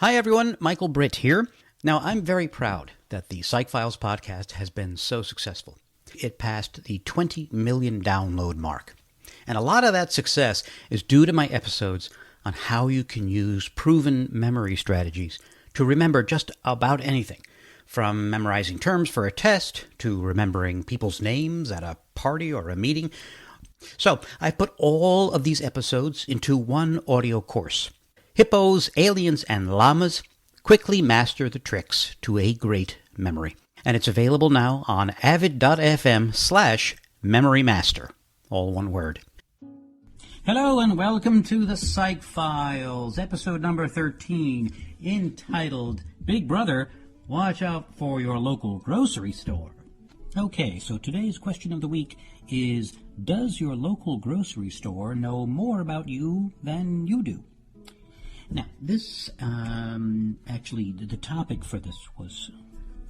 Hi everyone, Michael Britt here. Now, I'm very proud that the Psych Files podcast has been so successful. It passed the 20 million download mark. And a lot of that success is due to my episodes on how you can use proven memory strategies to remember just about anything, from memorizing terms for a test to remembering people's names at a party or a meeting. So, I put all of these episodes into one audio course. Hippos, Aliens, and Llamas quickly master the tricks to a great memory. And it's available now on avid.fm/memorymaster. All one word. Hello and welcome to the Psych Files, episode number 13, entitled Big Brother, Watch Out for Your Local Grocery Store. Okay, so today's question of the week is, does your local grocery store know more about you than you do? Now, this, actually, the topic for this was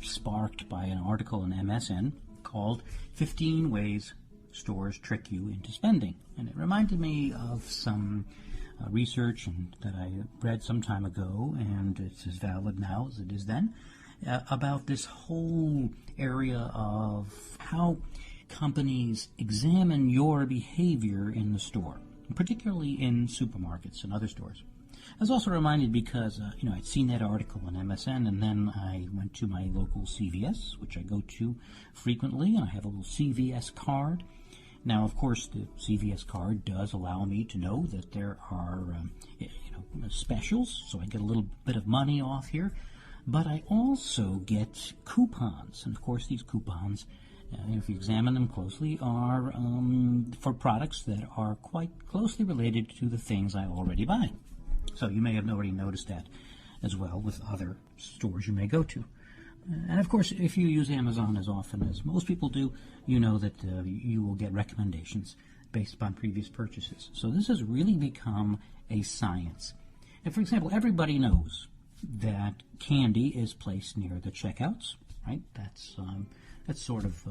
sparked by an article in MSN called 15 Ways Stores Trick You into Spending. And it reminded me of some research that I read some time ago, and it's as valid now as it is then, about this whole area of how companies examine your behavior in the store, particularly in supermarkets and other stores. I was also reminded because, I'd seen that article on MSN, and then I went to my local CVS, which I go to frequently, and I have a little CVS card. Now, of course, the CVS card does allow me to know that there are, specials, so I get a little bit of money off here. But I also get coupons, and of course, these coupons, if you examine them closely, are for products that are quite closely related to the things I already buy. So you may have already noticed that as well with other stores you may go to. And of course, if you use Amazon as often as most people do, you know that you will get recommendations based upon previous purchases. So this has really become a science. And for example, everybody knows that candy is placed near the checkouts, right? That's sort of,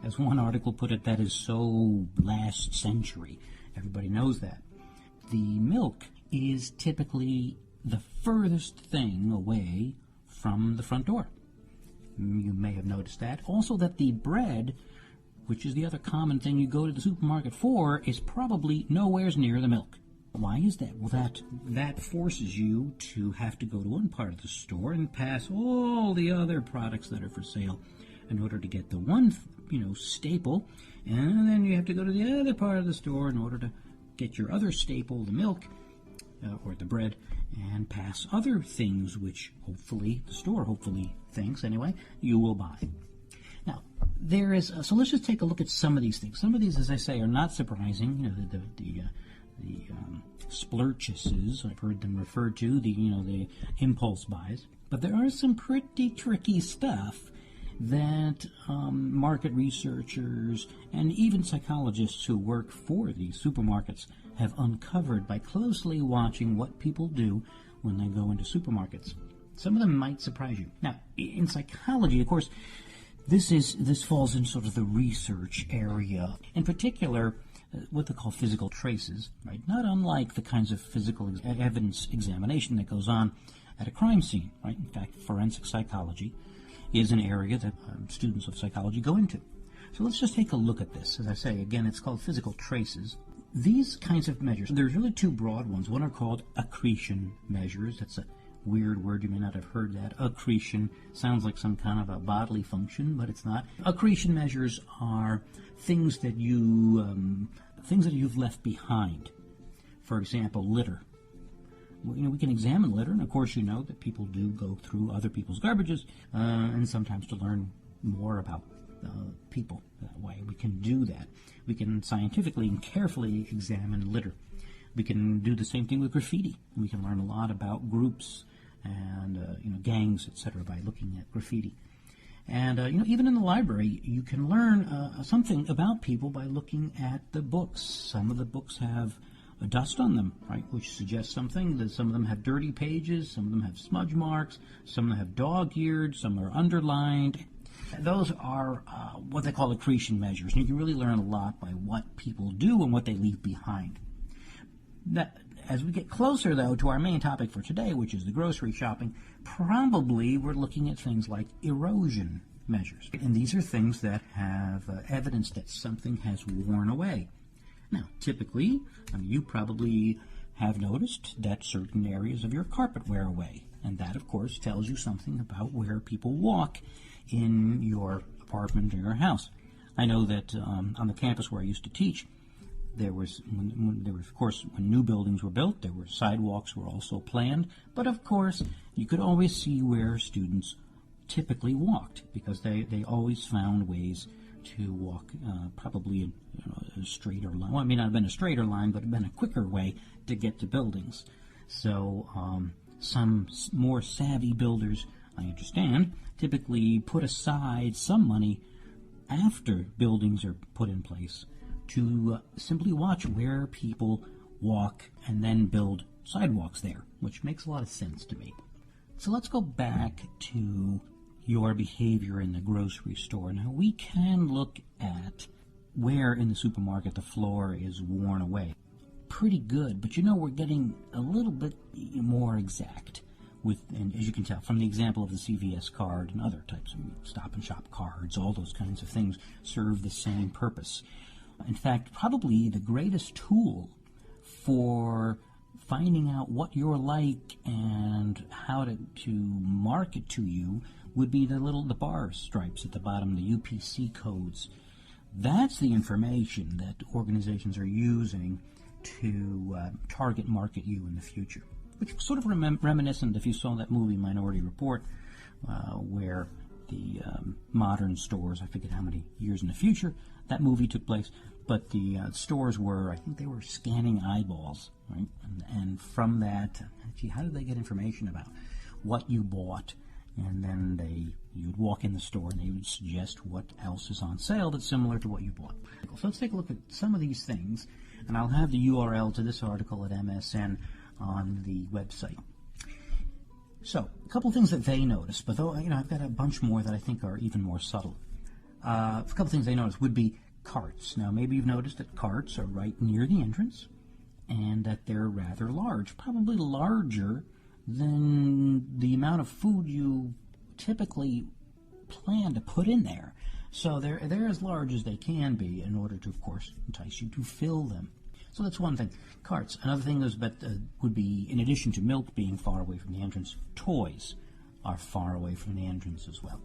as one article put it, that is so last century. Everybody knows that. The milk is typically the furthest thing away from the front door. You may have noticed that. Also that the bread, which is the other common thing you go to the supermarket for, is probably nowhere near the milk. Why is that? Well, that forces you to have to go to one part of the store and pass all the other products that are for sale in order to get the one, staple, and then you have to go to the other part of the store in order to get your other staple, the milk, or the bread, and pass other things which hopefully thinks anyway, you will buy. Now, so let's just take a look at some of these things. Some of these, as I say, are not surprising. The splurchases, I've heard them referred to, the impulse buys. But there are some pretty tricky stuff that market researchers and even psychologists who work for these supermarkets have uncovered by closely watching what people do when they go into supermarkets. Some of them might surprise you. Now, in psychology, of course, this falls in sort of the research area. In particular, what they call physical traces, right? Not unlike the kinds of physical evidence examination that goes on at a crime scene, right? In fact, forensic psychology is an area that students of psychology go into. So let's just take a look at this. As I say, again, it's called physical traces. These kinds of measures, there's really two broad ones. One are called accretion measures. That's a weird word. You may not have heard that. Accretion sounds like some kind of a bodily function, but it's not. Accretion measures are things that you've left behind. For example, litter. We can examine litter, and of course you know that people do go through other people's garbages, and sometimes to learn more about people that way. We can do that. We can scientifically and carefully examine litter. We can do the same thing with graffiti. We can learn a lot about groups and gangs, etc., by looking at graffiti. And even in the library, you can learn something about people by looking at the books. Some of the books have dust on them, right, which suggests something. That some of them have dirty pages, some of them have smudge marks, some of them have dog-eared, some are underlined. Those are what they call accretion measures, and you can really learn a lot by what people do and what they leave behind. as we get closer, though, to our main topic for today, which is the grocery shopping, probably we're looking at things like erosion measures. And these are things that have evidence that something has worn away. Now, typically, you probably have noticed that certain areas of your carpet wear away. And that, of course, tells you something about where people walk in your apartment or your house. I know that on the campus where I used to teach, when new buildings were built, there were sidewalks were also planned. But, of course, you could always see where students typically walked, because they always found ways to walk probably in a straighter line. Well, it may not have been a straighter line, but it had been a quicker way to get to buildings. So some more savvy builders, I understand, typically put aside some money after buildings are put in place to simply watch where people walk and then build sidewalks there, which makes a lot of sense to me. So let's go back to your behavior in the grocery store. Now, we can look at where in the supermarket the floor is worn away. Pretty good, but we're getting a little bit more exact and as you can tell from the example of the CVS card and other types of Stop and Shop cards, all those kinds of things serve the same purpose. In fact, probably the greatest tool for finding out what you're like and how to market to you would be the bar stripes at the bottom, the UPC codes. That's the information that organizations are using to target market you in the future, which is sort of reminiscent if you saw that movie Minority Report, where the modern stores, I forget how many years in the future that movie took place, but the stores I think they were scanning eyeballs, right? And from that, how did they get information about what you bought? And then you'd walk in the store and they would suggest what else is on sale that's similar to what you bought. So let's take a look at some of these things, and I'll have the URL to this article at MSN on the website. So, a couple things that they noticed, but though I've got a bunch more that I think are even more subtle. A couple things they noticed would be carts. Now, maybe you've noticed that carts are right near the entrance, and that they're rather large, probably larger than the amount of food you typically plan to put in there. So they're as large as they can be in order to, of course, entice you to fill them. So that's one thing. Carts. Another thing would be, in addition to milk being far away from the entrance, toys are far away from the entrance as well.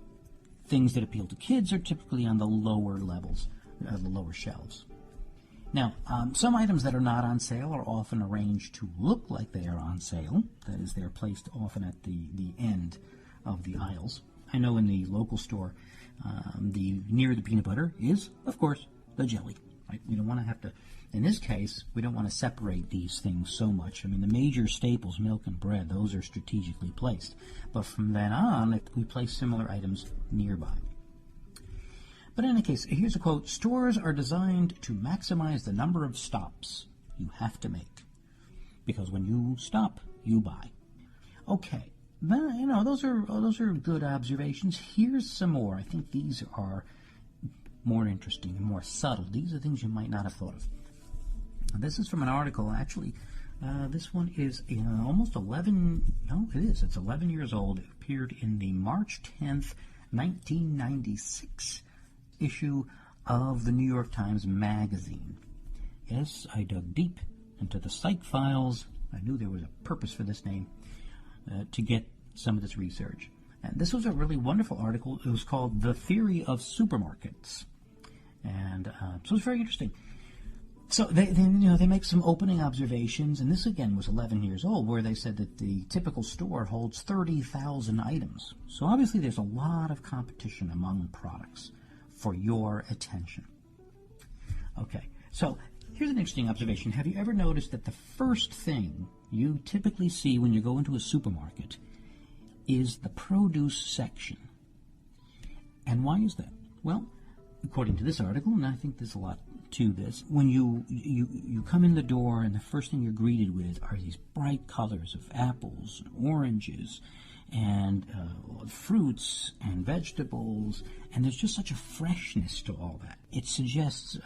Things that appeal to kids are typically on the lower levels, the lower shelves. Now, some items that are not on sale are often arranged to look like they are on sale. That is, they're placed often at the end of the aisles. I know in the local store, near the peanut butter is, of course, the jelly. Right? We don't want to have to, in this case, we don't want to separate these things so much. The major staples, milk and bread, those are strategically placed. But from then on, we place similar items nearby. But in any case, here's a quote: "Stores are designed to maximize the number of stops you have to make, because when you stop, you buy." Okay, those are good observations. Here's some more. I think these are more interesting and more subtle. These are things you might not have thought of. This is from an article, actually. This one is almost 11, no, it is. It's 11 years old. It appeared in the March 10th, 1996 issue of the New York Times Magazine. Yes, I dug deep into the psych files. I knew there was a purpose for this name to get some of this research. And this was a really wonderful article. It was called "The Theory of Supermarkets." And so it's very interesting. So they make some opening observations, and this again was 11 years old, where they said that the typical store holds 30,000 items. So obviously there's a lot of competition among products for your attention. Okay, so here's an interesting observation. Have you ever noticed that the first thing you typically see when you go into a supermarket is the produce section? And why is that? Well, according to this article, and I think there's a lot to this, when you come in the door and the first thing you're greeted with are these bright colors of apples and oranges and fruits and vegetables, and there's just such a freshness to all that. It suggests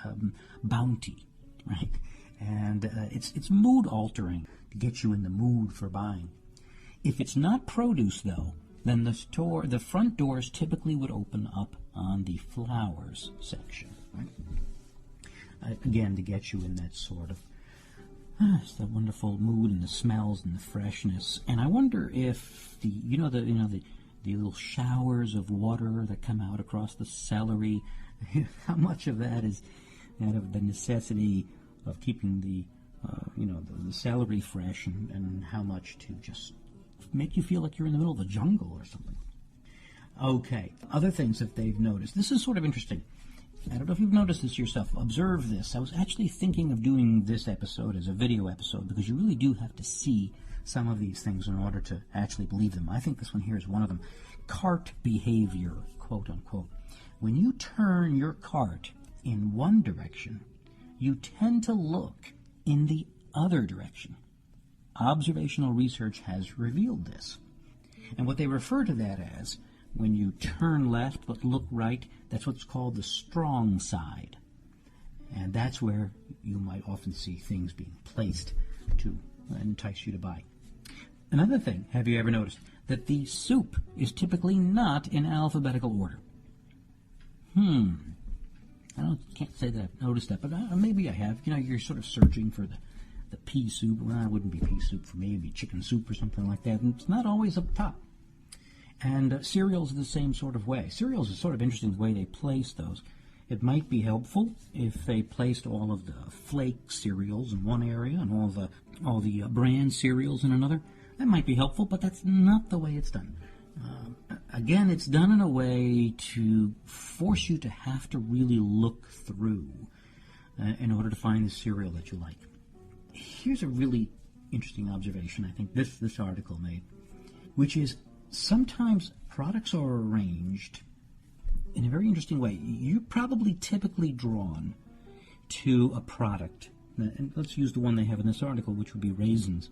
bounty, right? and it's mood altering to get you in the mood for buying. If it's not produce, though, then the front doors typically would open up on the flowers section, right? Again, to get you in that sort of it's that wonderful mood and the smells and the freshness. And I wonder if the little showers of water that come out across the celery, how much of that is out of the necessity of keeping the celery fresh, and how much to just make you feel like you're in the middle of the jungle or something. Okay, other things that they've noticed. This is sort of interesting. I don't know if you've noticed this yourself. Observe this. I was actually thinking of doing this episode as a video episode because you really do have to see some of these things in order to actually believe them. I think this one here is one of them. Cart behavior, quote unquote. When you turn your cart in one direction, you tend to look in the other direction. Observational research has revealed this. And what they refer to that as, when you turn left but look right, that's what's called the strong side. And that's where you might often see things being placed to entice you to buy. Another thing, have you ever noticed that the soup is typically not in alphabetical order? Can't say that I've noticed that, but maybe I have. You're sort of searching for the pea soup. Well, it wouldn't be pea soup for me. It'd be chicken soup or something like that. And it's not always up top. And cereals are the same sort of way. Cereals is sort of interesting the way they place those. It might be helpful if they placed all of the flake cereals in one area and all the brand cereals in another. That might be helpful, but that's not the way it's done. Again, it's done in a way to force you to have to really look through in order to find the cereal that you like. Here's a really interesting observation I think this article made, which is sometimes products are arranged in a very interesting way. You're probably typically drawn to a product, and let's use the one they have in this article, which would be raisins.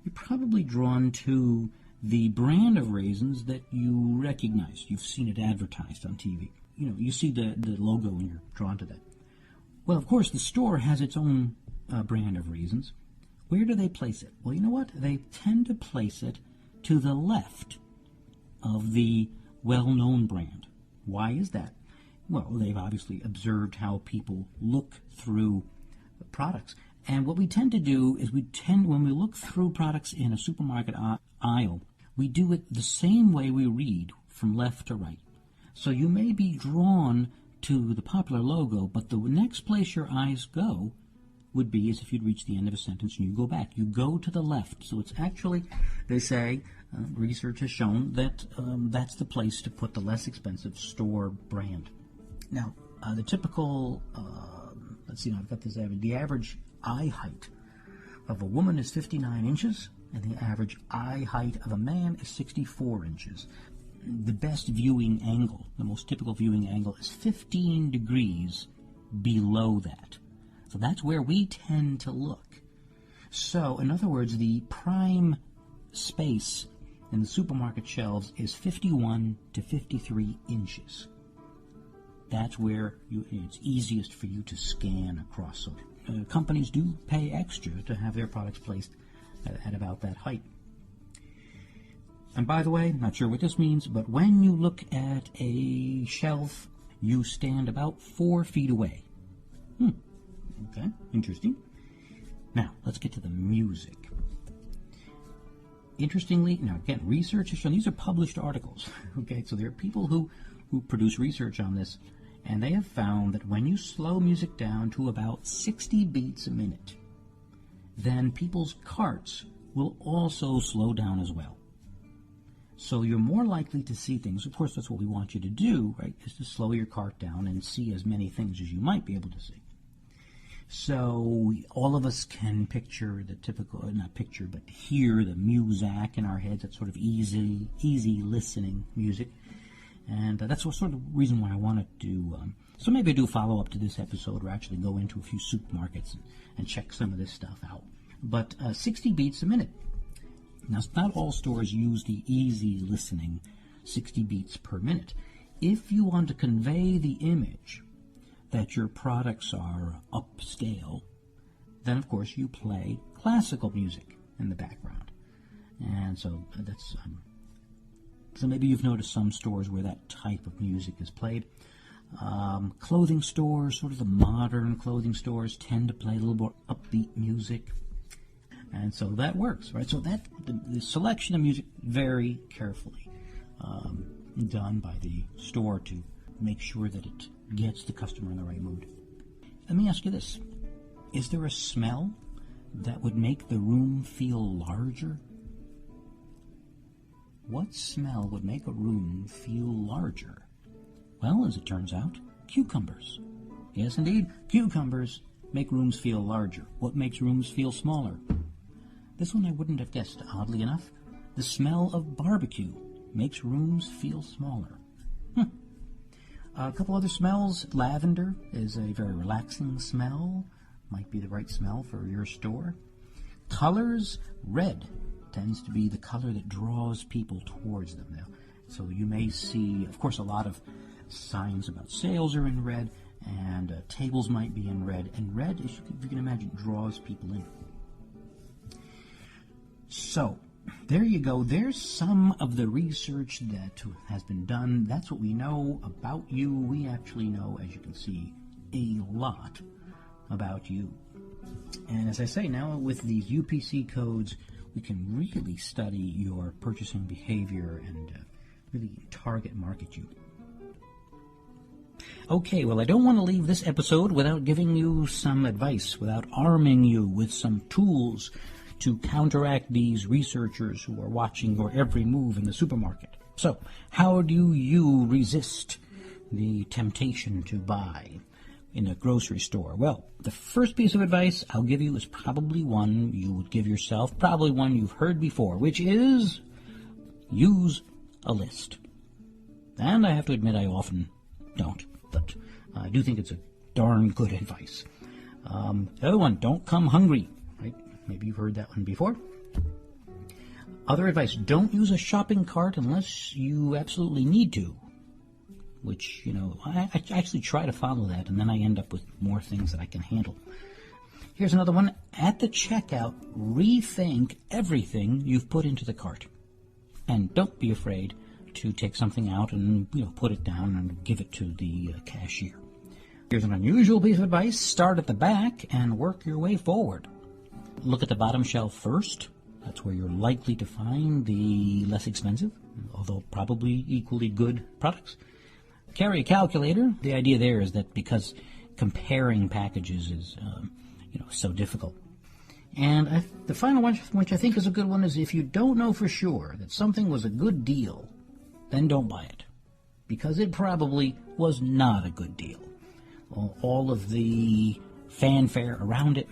You're probably drawn to the brand of raisins that you recognize. You've seen it advertised on TV. You see the logo and you're drawn to that. Well, of course, the store has its own brand of raisins. Where do they place it? Well, you know what? They tend to place it to the left of the well-known brand. Why is that? Well, they've obviously observed how people look through products. And what we tend to do is when we look through products in a supermarket aisle, we do it the same way we read, from left to right. So you may be drawn to the popular logo, but the next place your eyes go would be as if you'd reach the end of a sentence and you go back. You go to the left. So it's actually, they say, research has shown that that's the place to put the less expensive store brand. Now, the typical, let's see, I've got this average. The average eye height of a woman is 59 inches, and the average eye height of a man is 64 inches. The best viewing angle, the most typical viewing angle, is 15 degrees below that. So that's where we tend to look. So, in other words, the prime space in the supermarket shelves is 51 to 53 inches. That's where it's easiest for you to scan across. So, companies do pay extra to have their products placed at about that height. And by the way, not sure what this means, but when you look at a shelf, you stand about 4 feet away. Okay, interesting. Now, let's get to the music. Interestingly, now again, research has shown, these are published articles, okay, so there are people who produce research on this, and they have found that when you slow music down to about 60 beats a minute, then people's carts will also slow down as well. So you're more likely to see things. Of course, that's what we want you to do, right, is to slow your cart down and see as many things as you might be able to see. So all of us can picture the typical, not picture, but hear the muzak in our heads, that sort of easy listening music. And that's the sort of reason why I wanted to, so maybe do a follow-up to this episode or actually go into a few supermarkets and check some of this stuff out. But 60 beats a minute. Now, not all stores use the easy listening 60 beats per minute. If you want to convey the image that your products are upscale, then of course you play classical music in the background. And so that's so maybe you've noticed some stores where that type of music is played. Clothing stores, sort of the modern clothing stores, tend to play a little more upbeat music. And so that works, right? So that the selection of music very carefully done by the store to make sure that it gets the customer in the right mood. Let me ask you this. Is there a smell that would make the room feel larger? What smell would make a room feel larger? Well, as it turns out, cucumbers. Yes, indeed, cucumbers make rooms feel larger. What makes rooms feel smaller? This one I wouldn't have guessed, oddly enough. The smell of barbecue makes rooms feel smaller. A couple other smells. Lavender is a very relaxing smell. Might be the right smell for your store. Colors. Red tends to be the color that draws people towards them. Now, so you may see, of course, a lot of signs about sales are in red, and tables might be in red. And red, if you can imagine, draws people in. So, there you go. There's some of the research that has been done. That's what we know about you. We actually know, as you can see, a lot about you. And as I say, now with these UPC codes, we can really study your purchasing behavior and really target market you. Okay, well, I don't want to leave this episode without giving you some advice, without arming you with some tools to counteract these researchers who are watching your every move in the supermarket. So, how do you resist the temptation to buy in a grocery store? Well, the first piece of advice I'll give you is probably one you would give yourself, probably one you've heard before, which is use a list. And I have to admit I often don't, but I do think it's a darn good advice. The other one, don't come hungry. Right? Maybe you've heard that one before. Other advice, don't use a shopping cart unless you absolutely need to. Which, I actually try to follow that, and then I end up with more things that I can handle. Here's another one. At the checkout, rethink everything you've put into the cart. And don't be afraid to take something out and, put it down and give it to the cashier. Here's an unusual piece of advice. Start at the back and work your way forward. Look at the bottom shelf first. That's where you're likely to find the less expensive, although probably equally good products. Carry a calculator. The idea there is that because comparing packages is, so difficult. And the final one, which I think is a good one, is if you don't know for sure that something was a good deal, then don't buy it, because it probably was not a good deal. All of the fanfare around it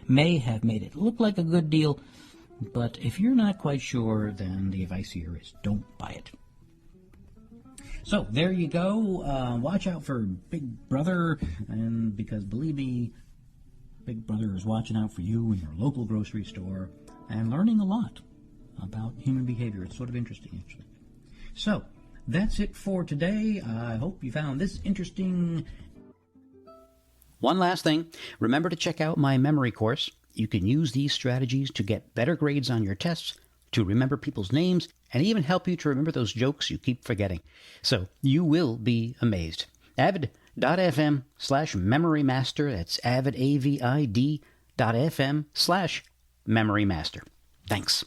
may have made it look like a good deal, but if you're not quite sure, then the advice here is don't buy it. So there you go. Watch out for Big Brother, and because believe me, Big Brother is watching out for you in your local grocery store and learning a lot about human behavior. It's sort of interesting, actually. So that's it for today. I hope you found this interesting. One last thing. Remember to check out my memory course. You can use these strategies to get better grades on your tests, to remember people's names, and even help you to remember those jokes you keep forgetting. So you will be amazed. avid.fm/memorymaster. That's avid, AVID.fm/memorymaster. Thanks.